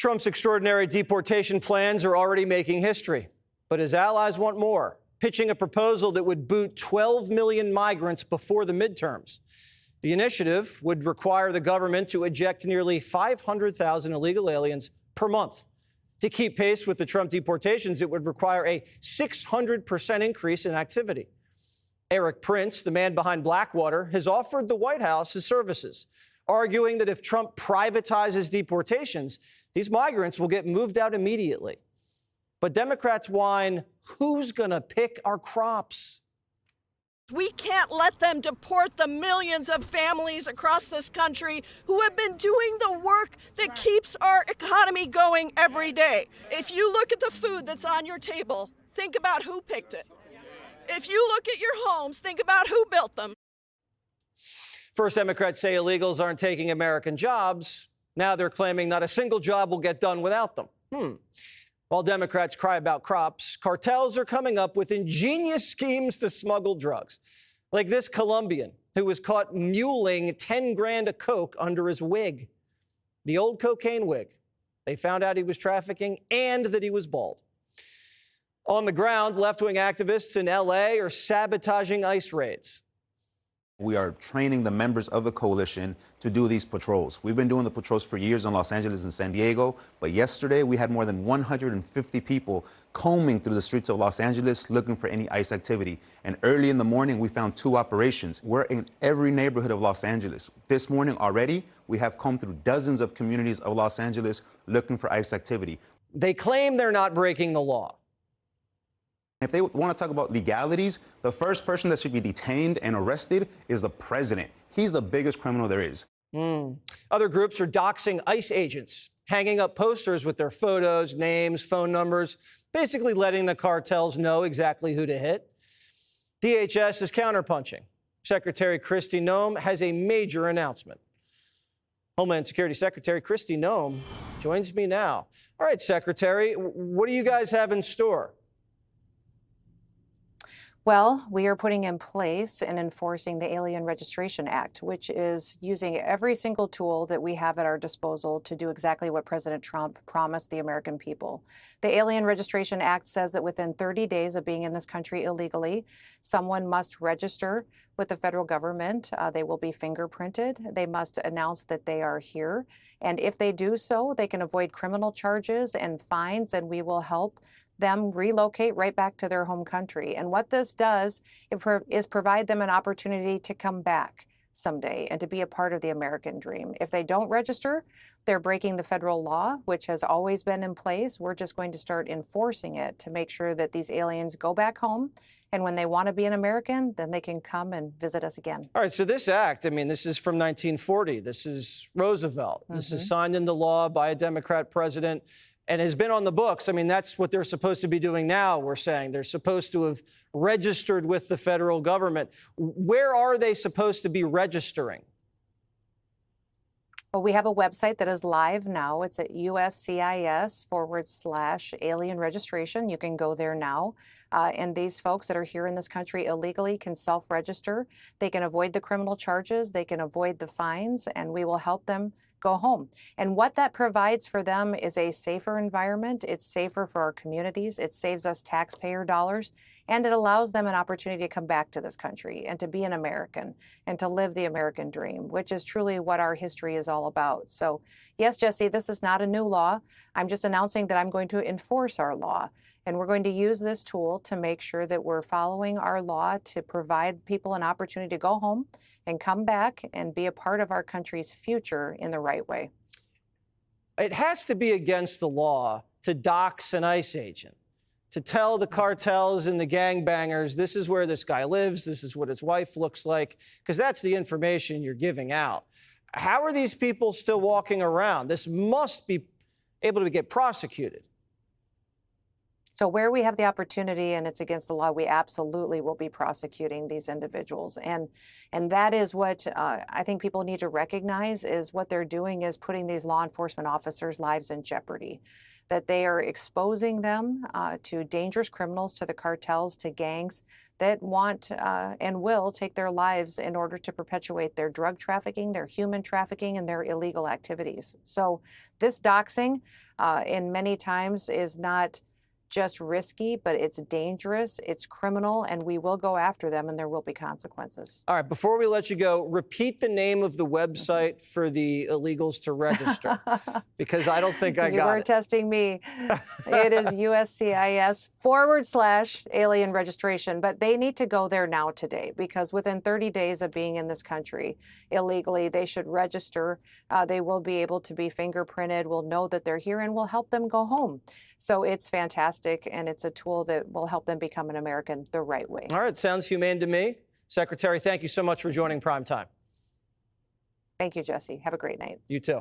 Trump's extraordinary deportation plans are already making history, but his allies want more, pitching a proposal that would boot 12 million migrants before the midterms. The initiative would require the government to eject nearly 500,000 illegal aliens per month. To keep pace with the Trump deportations, it would require a 600% increase in activity. Eric Prince, the man behind Blackwater, has offered the White House his services, arguing that if Trump privatizes deportations, these migrants will get moved out immediately. But Democrats whine, who's going to pick our crops? We can't let them deport the millions of families across this country who have been doing the work that keeps our economy going every day. If you look at the food that's on your table, think about who picked it. If you look at your homes, think about who built them. First, Democrats say illegals aren't taking American jobs. Now they're claiming not a single job will get done without them. While Democrats cry about crops, cartels are coming up with ingenious schemes to smuggle drugs. Like this Colombian who was caught muling 10 grand of coke under his wig. The old cocaine wig. They found out he was trafficking and that he was bald. On the ground, left-wing activists in L.A. are sabotaging ICE raids. We are training the members of the coalition to do these patrols. We've been doing the patrols for years in Los Angeles and San Diego, but yesterday we had more than 150 people combing through the streets of Los Angeles looking for any ICE activity. And early in the morning, we found 2 operations. We're in every neighborhood of Los Angeles. This morning already, we have combed through dozens of communities of Los Angeles looking for ICE activity. They claim they're not breaking the law. If they want to talk about legalities, the first person that should be detained and arrested is the president. He's the biggest criminal there is. Other groups are doxing ICE agents, hanging up posters with their photos, names, phone numbers, basically letting the cartels know exactly who to hit. DHS is counterpunching. Secretary Kristi Noem has a major announcement. Homeland Security Secretary Kristi Noem joins me now. All right, Secretary, what do you guys have in store? Well, we are putting in place and enforcing the Alien Registration Act, which is using every single tool that we have at our disposal to do exactly what President Trump promised the American people. The Alien Registration Act says that within 30 days of being in this country illegally, someone must register with the federal government. They will be fingerprinted. They must announce that they are here. And if they do so, they can avoid criminal charges and fines, and we will help them relocate right back to their home country. And what this does is provide them an opportunity to come back someday and to be a part of the American dream. If they don't register, they're breaking the federal law, which has always been in place. We're just going to start enforcing it to make sure that these aliens go back home. And when they want to be an American, then they can come and visit us again. All right, so this act, I mean, this is from 1940. This is Roosevelt. This is signed into law by a Democrat president and has been on the books. I mean, that's what they're supposed to be doing now, we're saying. They're supposed to have registered with the federal government. Where are they supposed to be registering? Well, we have a website that is live now. It's at USCIS/alien registration. You can go there now. And these folks that are here in this country illegally can self-register. They can avoid the criminal charges. They can avoid the fines, and we will help them go home. And what that provides for them is a safer environment. It's safer for our communities. It saves us taxpayer dollars, and it allows them an opportunity to come back to this country and to be an American and to live the American dream, which is truly what our history is all about. So yes, Jesse, this is not a new law. I'm just announcing that I'm going to enforce our law. And we're going to use this tool to make sure that we're following our law to provide people an opportunity to go home and come back and be a part of our country's future in the right way. It has to be against the law to dox an ICE agent, to tell the cartels and the gangbangers, this is where this guy lives, this is what his wife looks like, because that's the information you're giving out. How are these people still walking around? This must be able to get prosecuted. So where we have the opportunity and it's against the law, we absolutely will be prosecuting these individuals. And that is what I think people need to recognize is what they're doing is putting these law enforcement officers' lives in jeopardy, that they are exposing them to dangerous criminals, to the cartels, to gangs that want and will take their lives in order to perpetuate their drug trafficking, their human trafficking, and their illegal activities. So this doxing in many times is not just risky, but it's dangerous, it's criminal, and we will go after them and there will be consequences. All right, before we let you go, repeat the name of the website for the illegals to register, because I don't think I got it. You were testing me. It is USCIS/alien registration, but they need to go there now today because within 30 days of being in this country illegally, they should register. They will be able to be fingerprinted, we'll know that they're here, and we'll help them go home. So it's fantastic. And it's a tool that will help them become an American the right way. All right, sounds humane to me. Secretary, thank you so much for joining Prime Time. Thank you, Jesse. Have a great night. You too.